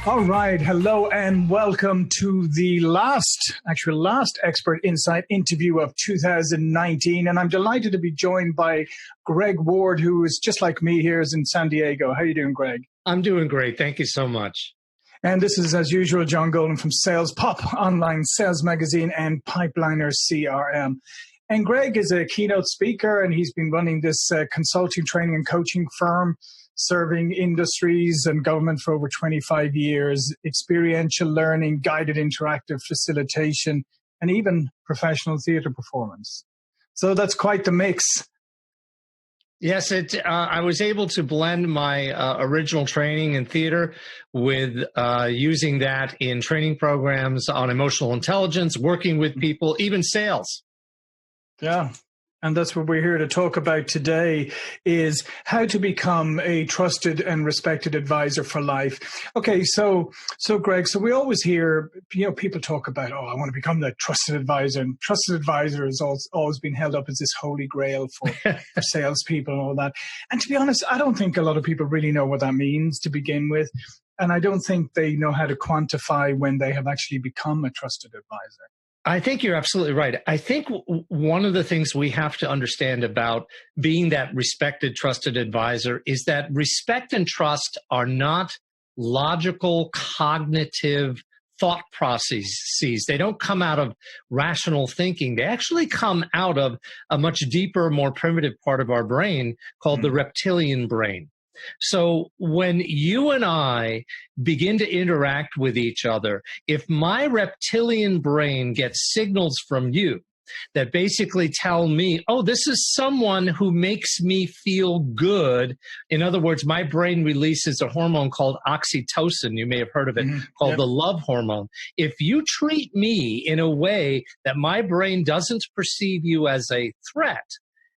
All right. Hello and welcome to the last Expert Insight interview of 2019. And I'm delighted to be joined by Gregg Ward, who is just like me here, is in San Diego. How are you doing, Gregg? I'm doing great. Thank you so much. And this is, as usual, John Golden from Sales Pop, online sales magazine, and Pipeliner CRM. And Gregg is a keynote speaker, and he's been running this consulting, training, and coaching firm, serving industries and government for over 25 years, experiential learning, guided interactive facilitation, and even professional theater performance. So that's quite the mix. Yes, I was able to blend my original training in theater with using that in training programs on emotional intelligence, working with people, even sales. Yeah. And that's what we're here to talk about today, is how to become a trusted and respected advisor for life. Okay, so Gregg, so we always hear, people talk about, I want to become that trusted advisor. And trusted advisor has always been held up as this holy grail for salespeople and all that. And to be honest, I don't think a lot of people really know what that means to begin with. And I don't think they know how to quantify when they have actually become a trusted advisor. I think you're absolutely right. I think one of the things we have to understand about being that respected, trusted advisor is that respect and trust are not logical, cognitive thought processes. They don't come out of rational thinking. They actually come out of a much deeper, more primitive part of our brain called the reptilian brain. So when you and I begin to interact with each other, if my reptilian brain gets signals from you that basically tell me, this is someone who makes me feel good. In other words, my brain releases a hormone called oxytocin. You may have heard of it, called the love hormone. If you treat me in a way that my brain doesn't perceive you as a threat,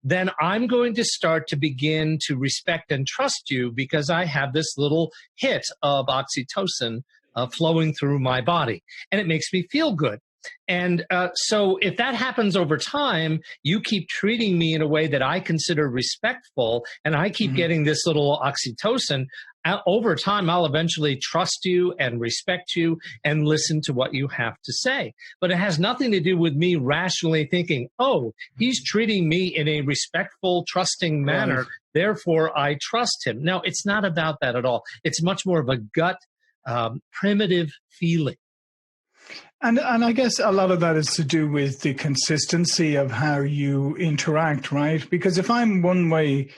then I'm going to start to begin to respect and trust you because I have this little hit of oxytocin flowing through my body, and it makes me feel good. And so if that happens over time, you keep treating me in a way that I consider respectful, and I keep getting this little oxytocin, over time, I'll eventually trust you and respect you and listen to what you have to say. But it has nothing to do with me rationally thinking, he's treating me in a respectful, trusting manner, therefore I trust him. No, it's not about that at all. It's much more of a gut, primitive feeling. And I guess a lot of that is to do with the consistency of how you interact, right? Because if I'm one way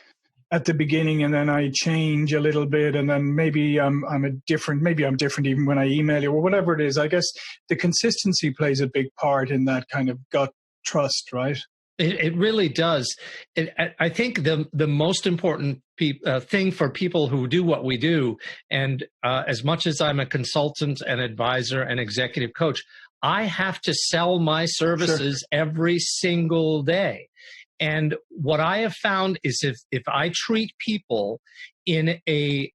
at the beginning and then I change a little bit and then maybe I'm different even when I email you or whatever it is, I guess the consistency plays a big part in that kind of gut trust, right? It really does. I think the most important thing for people who do what we do, and as much as I'm a consultant, an advisor, an executive coach, I have to sell my services every single day. And what I have found is if I treat people in a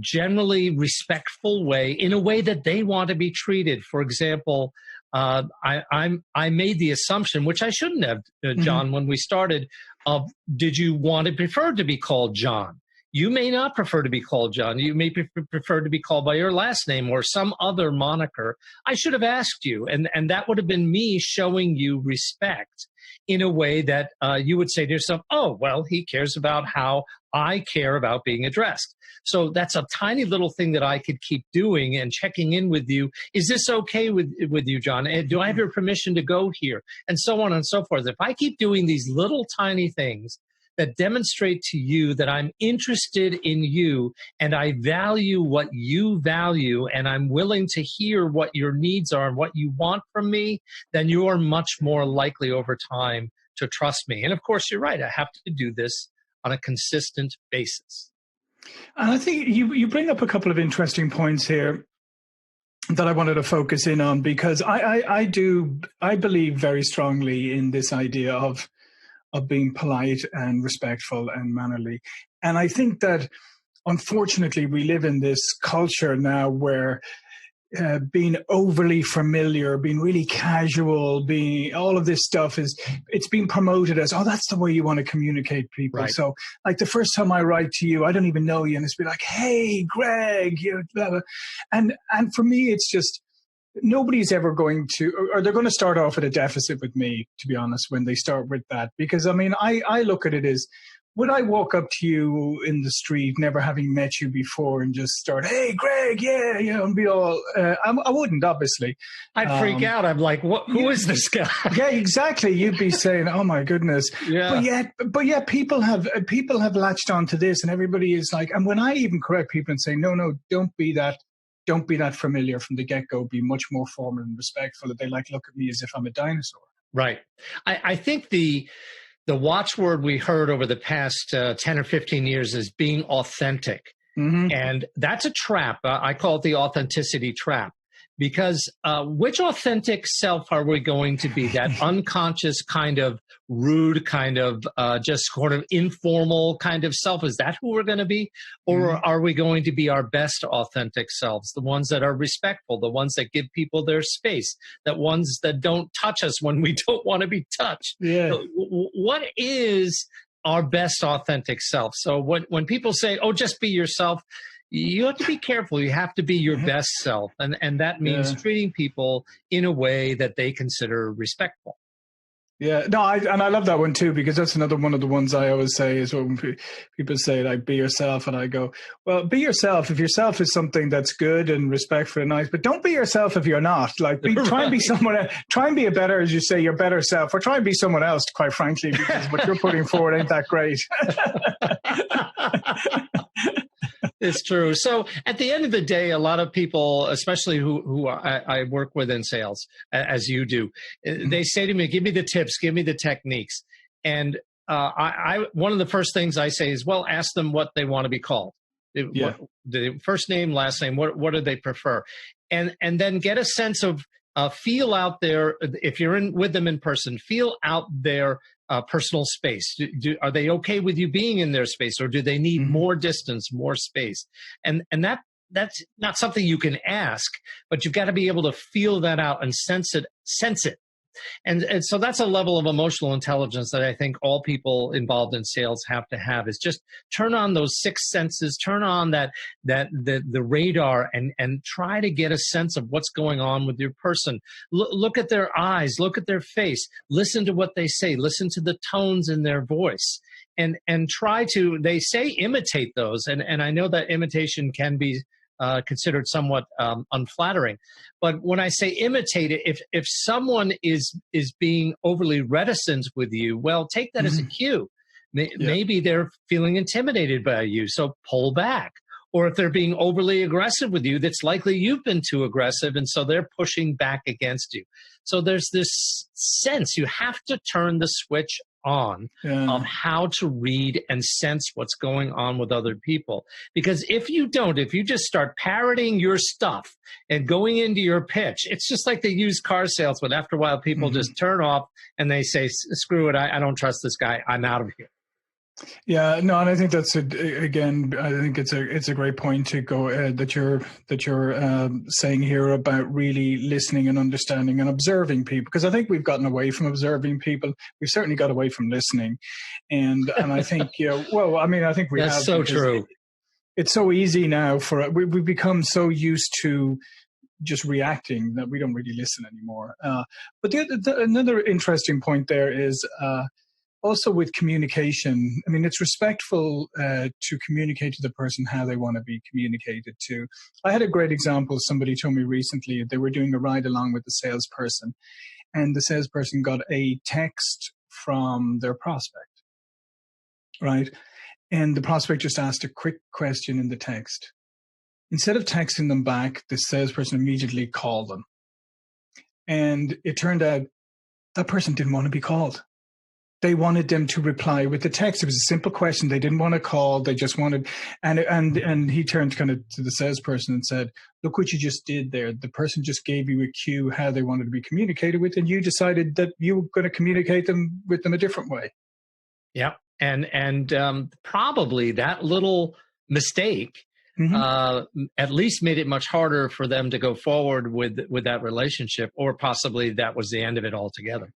generally respectful way, in a way that they want to be treated, for example, I made the assumption, which I shouldn't have, John, when we started, of did you prefer to be called John? You may not prefer to be called John. You may prefer to be called by your last name or some other moniker. I should have asked you, and that would have been me showing you respect in a way that you would say to yourself, he cares about how I care about being addressed. So that's a tiny little thing that I could keep doing and checking in with you. Is this okay with you, John? And do I have your permission to go here? And so on and so forth. If I keep doing these little tiny things that demonstrate to you that I'm interested in you and I value what you value and I'm willing to hear what your needs are and what you want from me, then you are much more likely over time to trust me. And of course, you're right. I have to do this on a consistent basis. And I think you bring up a couple of interesting points here that I wanted to focus in on, because I believe very strongly in this idea of being polite and respectful and mannerly. And I think that, unfortunately, we live in this culture now where being overly familiar, being really casual, being all of this stuff it's being promoted as, oh, that's the way you want to communicate people. Right. So like the first time I write to you, I don't even know you, and it's be like, hey, Gregg, you know, blah, blah. And for me, it's just nobody's ever going to, or they're going to start off at a deficit with me, to be honest, when they start with that. Because I mean, I look at it as, would I walk up to you in the street, never having met you before, and just start, hey, Gregg, yeah, you know, and be all, I wouldn't, obviously. I'd freak out. I'm like, what? Who is this guy? Yeah, exactly. You'd be saying, oh my goodness. Yeah. But yet people have latched onto this, and everybody is like, and when I even correct people and say, no, don't be that familiar from the get-go, be much more formal and respectful, that they like look at me as if I'm a dinosaur. Right. I think the watchword we heard over the past 10 or 15 years is being authentic. Mm-hmm. And that's a trap. I call it the authenticity trap, because which authentic self are we going to be? That unconscious kind of rude, kind of just sort of informal kind of self? Is that who we're going to be? Or are we going to be our best authentic selves? The ones that are respectful, the ones that give people their space, the ones that don't touch us when we don't want to be touched. Yeah. What is our best authentic self? So when people say, oh, just be yourself, you have to be careful. You have to be your best self. And that means treating people in a way that they consider respectful. Yeah, no, I love that one too, because that's another one of the ones I always say is when people say, like, be yourself, and I go, well, be yourself if yourself is something that's good and respectful and nice, but don't be yourself if you're not. Like, try and be someone else, try and be a better, as you say, your better self, or try and be someone else, quite frankly, because what you're putting forward ain't that great. It's true. So at the end of the day, a lot of people, especially who I work with in sales, as you do, they say to me, give me the tips, give me the techniques. And one of the first things I say is, well, ask them what they want to be called. The first name, last name, what do they prefer? And then get a sense of, feel out there, if you're with them in person, feel out their personal space. Are they okay with you being in their space, or do they need more distance, more space? And that's not something you can ask, but you've got to be able to feel that out and sense it. And so that's a level of emotional intelligence that I think all people involved in sales have to have, is just turn on those six senses, turn on the radar, and try to get a sense of what's going on with your person. Look at their eyes, look at their face, listen to what they say, listen to the tones in their voice, and try to, they say imitate those. And I know that imitation can be considered somewhat unflattering. But when I say imitate it, if someone is being overly reticent with you, well, take that as a cue. Maybe they're feeling intimidated by you, so pull back. Or if they're being overly aggressive with you, that's likely you've been too aggressive, and so they're pushing back against you. So there's this sense you have to turn the switch on of how to read and sense what's going on with other people. Because if you don't, if you just start parroting your stuff and going into your pitch, it's just like the used car salesman. After a while, people just turn off and they say, screw it, I don't trust this guy, I'm out of here. Yeah, no, and I think that's again. I think it's a great point to go that you're saying here about really listening and understanding and observing people, because I think we've gotten away from observing people. We've certainly got away from listening, and I think well, I mean, I think we have. That's so true. It's so easy now for we've become so used to just reacting that we don't really listen anymore. But another interesting point there is. Also with communication, I mean, it's respectful to communicate to the person how they want to be communicated to. I had a great example. Somebody told me recently they were doing a ride along with the salesperson, and the salesperson got a text from their prospect, right? And the prospect just asked a quick question in the text. Instead of texting them back, the salesperson immediately called them. And it turned out that person didn't want to be called. They wanted them to reply with the text. It was a simple question. They didn't want to call. They just wanted, and he turned kind of to the salesperson and said, look what you just did there. The person just gave you a cue how they wanted to be communicated with, and you decided that you were going to communicate with them a different way. Yep. And probably that little mistake Hmm. at least made it much harder for them to go forward with that relationship, or possibly that was the end of it altogether.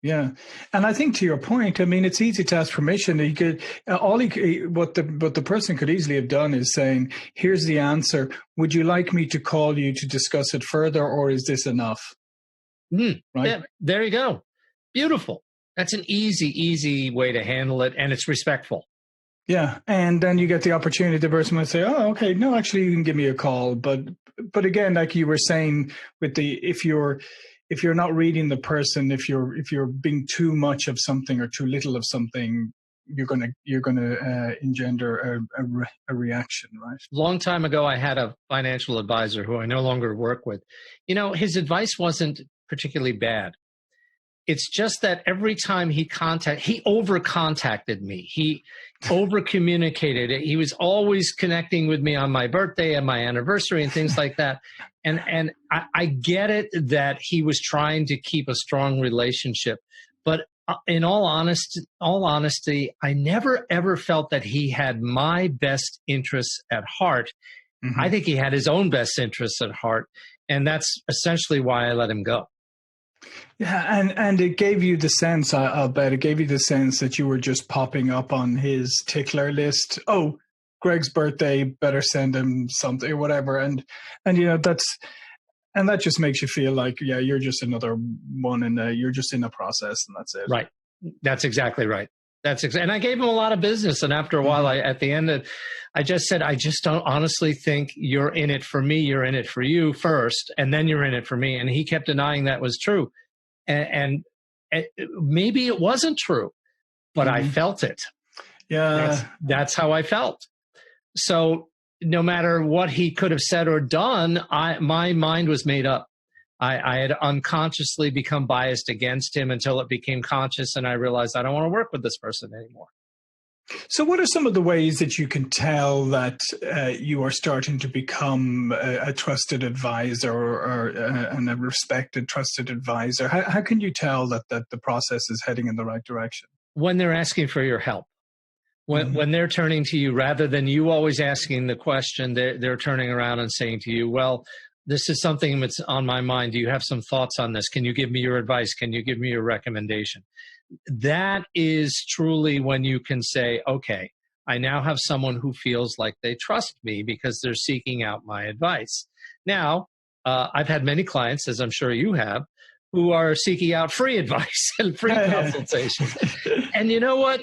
Yeah, and I think to your point, I mean, it's easy to ask permission. He could what the person could easily have done is saying, "Here's the answer. Would you like me to call you to discuss it further, or is this enough?" Right? Yeah, there you go. Beautiful. That's an easy way to handle it, and it's respectful. Yeah, and then you get the opportunity. The person might say, "Oh, okay, no, actually, you can give me a call." But again, like you were saying, with the if you're not reading the person, if you're being too much of something or too little of something, you're gonna engender a reaction, right? Long time ago, I had a financial advisor who I no longer work with. His advice wasn't particularly bad. It's just that every time he over contacted me. He over communicated. He was always connecting with me on my birthday and my anniversary and things like that. And I get it that he was trying to keep a strong relationship, but in all honesty, I never ever felt that he had my best interests at heart. I Hmm. think he had his own best interests at heart, and that's essentially why I let him go. Yeah, and it gave you the sense, I'll bet it gave you the sense that you were just popping up on his tickler list. Oh, Greg's birthday, better send him something or whatever. And and that just makes you feel like, yeah, you're just another one you're just in a process and that's it. Right. That's exactly right. And I gave him a lot of business. And after a while, Hmm. at the end, I just said, I just don't honestly think you're in it for me. You're in it for you first, and then you're in it for me. And he kept denying that was true. And maybe it wasn't true, but I Hmm. felt it. Yeah. That's how I felt. So no matter what he could have said or done, my mind was made up. I had unconsciously become biased against him until it became conscious, and I realized I don't want to work with this person anymore. So, what are some of the ways that you can tell that you are starting to become a trusted advisor and a respected, trusted advisor? How can you tell that the process is heading in the right direction? When they're asking for your help, Hmm. when they're turning to you, rather than you always asking the question, they're turning around and saying to you, well, this is something that's on my mind. Do you have some thoughts on this? Can you give me your advice? Can you give me your recommendation? That is truly when you can say, okay, I now have someone who feels like they trust me because they're seeking out my advice. Now, I've had many clients, as I'm sure you have, who are seeking out free advice and free consultations. And you know what?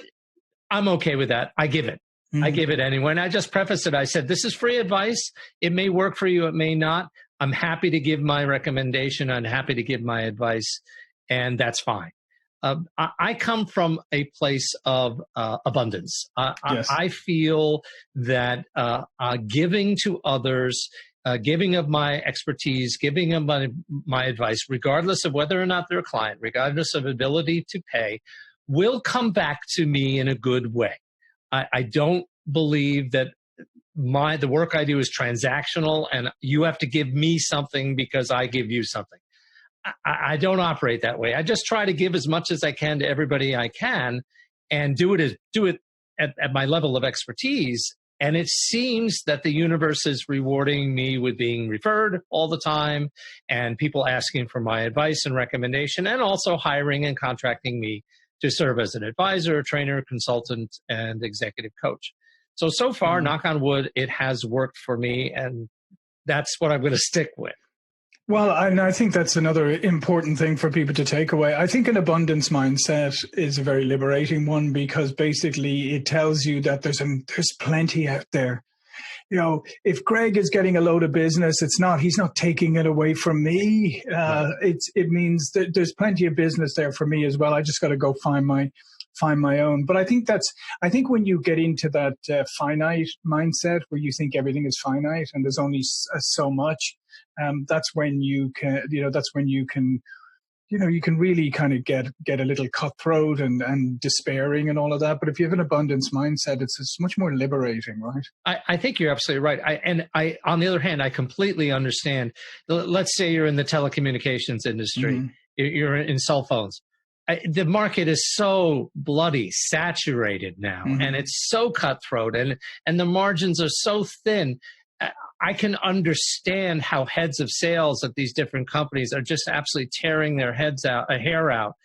I'm okay with that. I give it. I Hmm. give it anyway. And I just prefaced it. I said, this is free advice. It may work for you. It may not. I'm happy to give my recommendation. I'm happy to give my advice. And that's fine. I come from a place of abundance. Yes. I feel that giving to others, giving of my expertise, giving of my advice, regardless of whether or not they're a client, regardless of ability to pay, will come back to me in a good way. I don't believe that the work I do is transactional and you have to give me something because I give you something. I don't operate that way. I just try to give as much as I can to everybody I can and do it at my level of expertise. And it seems that the universe is rewarding me with being referred all the time and people asking for my advice and recommendation and also hiring and contracting me to serve as an advisor, trainer, consultant, and executive coach. So far, Mhm. knock on wood, it has worked for me. And that's what I'm going to stick with. Well, and I think that's another important thing for people to take away. I think an abundance mindset is a very liberating one because basically it tells you that there's plenty out there. If Gregg is getting a load of business, he's not taking it away from me. Right. It means that there's plenty of business there for me as well. I just got to go find my own. But I think when you get into that finite mindset where you think everything is finite and there's only so much, that's when you can, you can really kind of get a little cutthroat and despairing and all of that. But if you have an abundance mindset, it's much more liberating, right? I think you're absolutely right. On the other hand, I completely understand. Let's say you're in the telecommunications industry, Mm-hmm. you're in cell phones. the market is so bloody saturated now, and it's so cutthroat, and the margins are so thin. I can understand how heads of sales at these different companies are just absolutely tearing their hair out,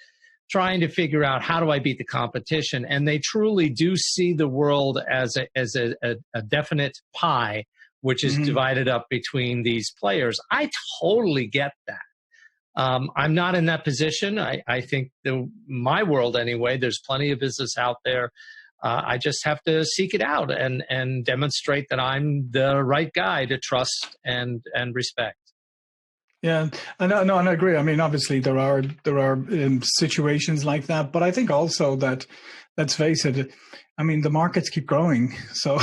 trying to figure out, how do I beat the competition? And they truly do see the world as a definite pie, which is divided up between these players. I totally get that. I'm not in that position. I think my world anyway, there's plenty of business out there. I just have to seek it out and demonstrate that I'm the right guy to trust and respect. Yeah, and I agree. I mean, obviously there are situations like that, but I think also that, let's face it, I mean, the markets keep growing, so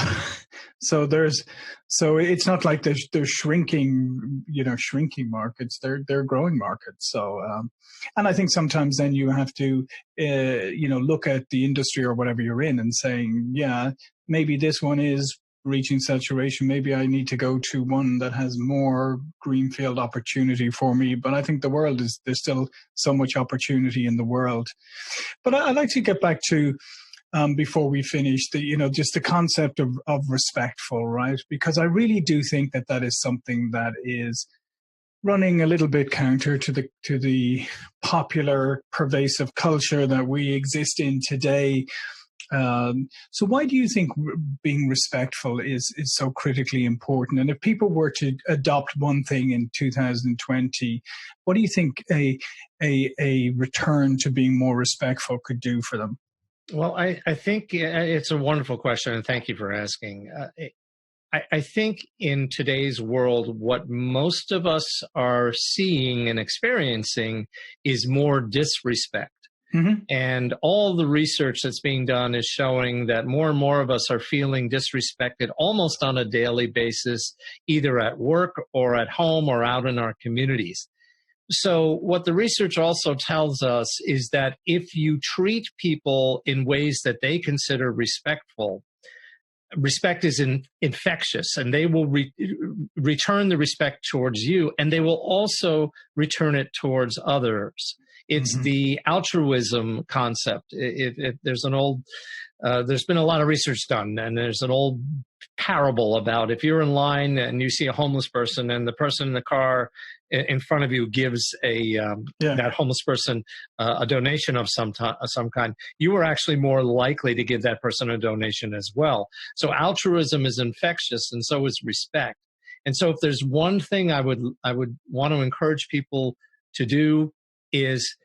it's not like they're shrinking, shrinking markets. They're growing markets. So, and I think sometimes then you have to, look at the industry or whatever you're in and saying, yeah, maybe this one is reaching saturation. Maybe I need to go to one that has more greenfield opportunity for me. But I think there's still so much opportunity in the world. But I'd like to get back to, before we finish, just the concept of respectful, right? Because I really do think that is something that is running a little bit counter to the popular pervasive culture that we exist in today. So why do you think being respectful is so critically important? And if people were to adopt one thing in 2020, what do you think a return to being more respectful could do for them? Well, I think it's a wonderful question, and thank you for asking. I think in today's world, what most of us are seeing and experiencing is more disrespect. And all the research that's being done is showing that more and more of us are feeling disrespected almost on a daily basis, either at work or at home or out in our communities. So what the research also tells us is that if you treat people in ways that they consider respectful, respect is infectious, and they will return the respect towards you, and they will also return it towards others. It's the altruism concept. There's been a lot of research done, and there's an old parable about if you're in line and you see a homeless person, and the person in the car in front of you gives that homeless person a donation of some kind, you are actually more likely to give that person a donation as well. So altruism is infectious, and so is respect. And so if there's one thing I would want to encourage people to do is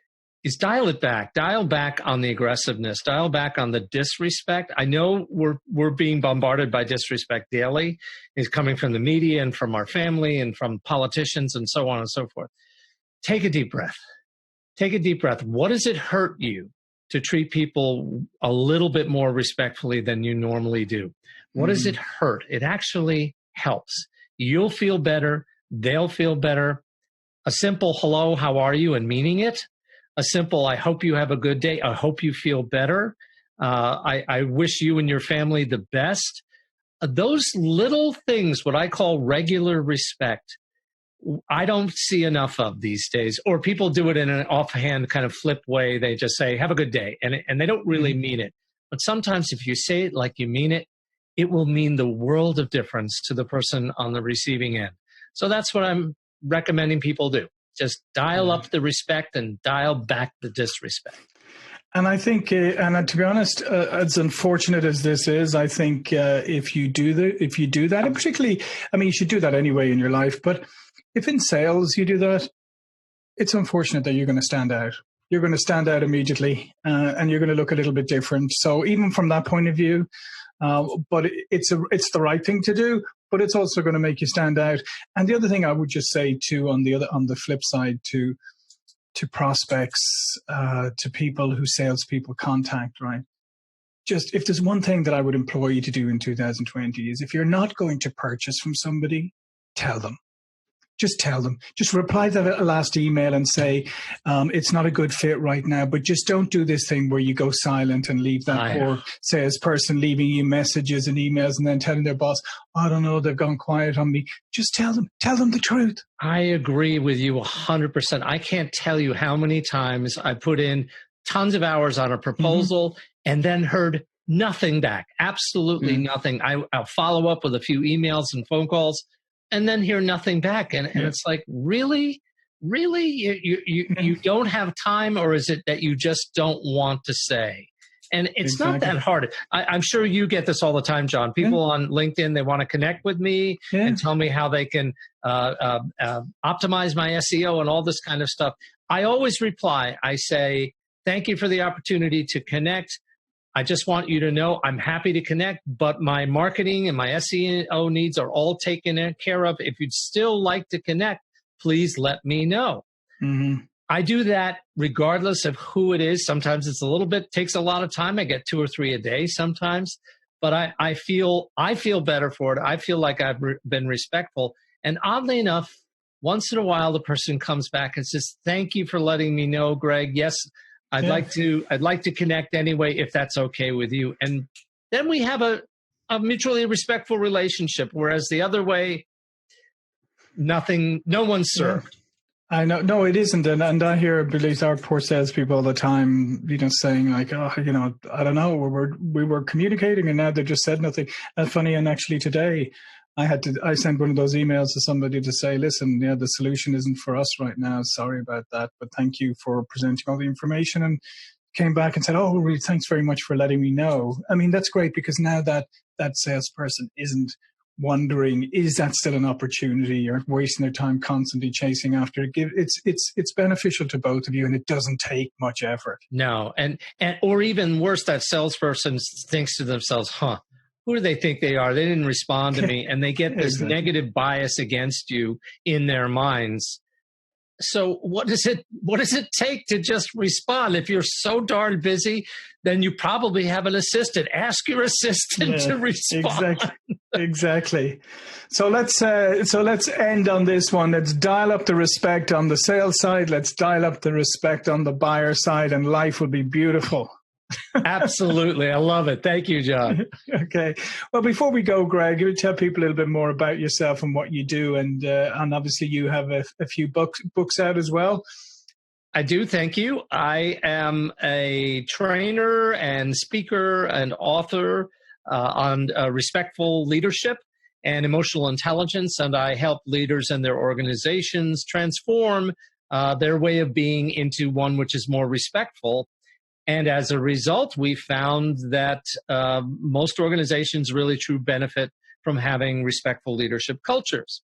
dial it back. Dial back on the aggressiveness. Dial back on the disrespect. I know we're being bombarded by disrespect daily. It's coming from the media and from our family and from politicians and so on and so forth. Take a deep breath. Take a deep breath. What does it hurt you to treat people a little bit more respectfully than you normally do? What does it hurt? It actually helps. You'll feel better. They'll feel better. A simple hello, how are you, and meaning it. A simple, I hope you have a good day. I hope you feel better. I wish you and your family the best. Those little things, what I call regular respect, I don't see enough of these days. Or people do it in an offhand kind of flip way. They just say, have a good day. And they don't really mean it. But sometimes if you say it like you mean it, it will mean the world of difference to the person on the receiving end. So that's what I'm recommending people do. Just dial up the respect and dial back the disrespect. And I think, and to be honest, as unfortunate as this is, I think if you do that, and particularly, I mean, you should do that anyway in your life. But if in sales you do that, it's unfortunate that you're going to stand out. You're going to stand out immediately, and you're going to look a little bit different. So even from that point of view, but it's the right thing to do. But it's also going to make you stand out. And the other thing I would just say too, on the flip side, to prospects, to people who salespeople contact, right? Just if there's one thing that I would implore you to do in 2020 is if you're not going to purchase from somebody, tell them. Just tell them. Just reply to that last email and say, it's not a good fit right now, but just don't do this thing where you go silent and leave that poor salesperson leaving you messages and emails and then telling their boss, I don't know, they've gone quiet on me. Just tell them the truth. I agree with you 100%. I can't tell you how many times I put in tons of hours on a proposal and then heard nothing back, absolutely nothing. I'll follow up with a few emails and phone calls and then hear nothing back. And it's like, really? You don't have time, or is it that you just don't want to say? And it's not that hard. I'm sure you get this all the time, John. People on LinkedIn, they want to connect with me and tell me how they can optimize my SEO and all this kind of stuff. I always reply. I say, thank you for the opportunity to connect. I just want you to know I'm happy to connect, but my marketing and my SEO needs are all taken care of. If you'd still like to connect, please let me know. I do that regardless of who it is. Sometimes it's takes a lot of time. I get 2 or 3 a day sometimes, but I feel better for it. I feel like I've been respectful. And oddly enough, once in a while, the person comes back and says, thank you for letting me know, Greg. Yes, I'd like to connect anyway, if that's okay with you. And then we have a mutually respectful relationship, whereas the other way, no one's served. I know. No, it isn't. And I hear, believe our poor salespeople all the time, saying like, oh, I don't know, we were communicating and now they just said nothing. That's funny. And actually today I sent one of those emails to somebody to say, listen, the solution isn't for us right now. Sorry about that, but thank you for presenting all the information. And came back and said, oh, really, thanks very much for letting me know. I mean, that's great, because now that salesperson isn't wondering, is that still an opportunity, or wasting their time constantly chasing after it. It's beneficial to both of you, and it doesn't take much effort. No, and or even worse, that salesperson thinks to themselves, who do they think they are? They didn't respond to me, and they get this negative bias against you in their minds. So what does it take to just respond? If you're so darn busy, then you probably have an assistant. Ask your assistant to respond. Exactly. So let's end on this one. Let's dial up the respect on the sales side. Let's dial up the respect on the buyer side, and life will be beautiful. Absolutely. I love it. Thank you, John. Okay. Well, before we go, Greg, you tell people a little bit more about yourself and what you do. And obviously you have a few books out as well. I do. Thank you. I am a trainer and speaker and author on respectful leadership and emotional intelligence. And I help leaders and their organizations transform their way of being into one which is more respectful. And as a result, we found that most organizations really truly benefit from having respectful leadership cultures.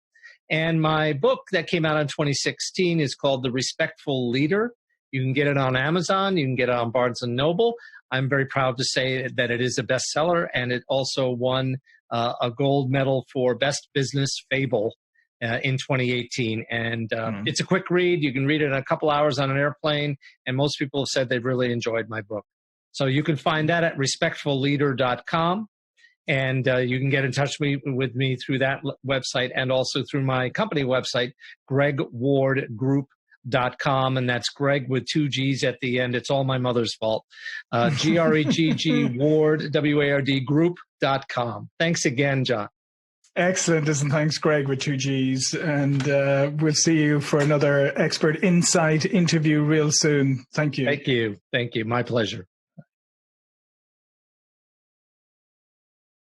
And my book that came out in 2016 is called The Respectful Leader. You can get it on Amazon. You can get it on Barnes & Noble. I'm very proud to say that it is a bestseller, and it also won a gold medal for Best Business Fable in 2018. And it's a quick read. You can read it in a couple hours on an airplane. And most people have said they've really enjoyed my book. So you can find that at respectfulleader.com. And you can get in touch with me through that website, and also through my company website, greggwardgroup.com. And that's Gregg with 2 G's at the end. It's all my mother's fault. Gregg Ward, W-A-R-D, group.com. Thanks again, John. Excellent. Listen, thanks, Gregg with 2 G's. And we'll see you for another Expert Insight interview real soon. Thank you. Thank you. Thank you. My pleasure.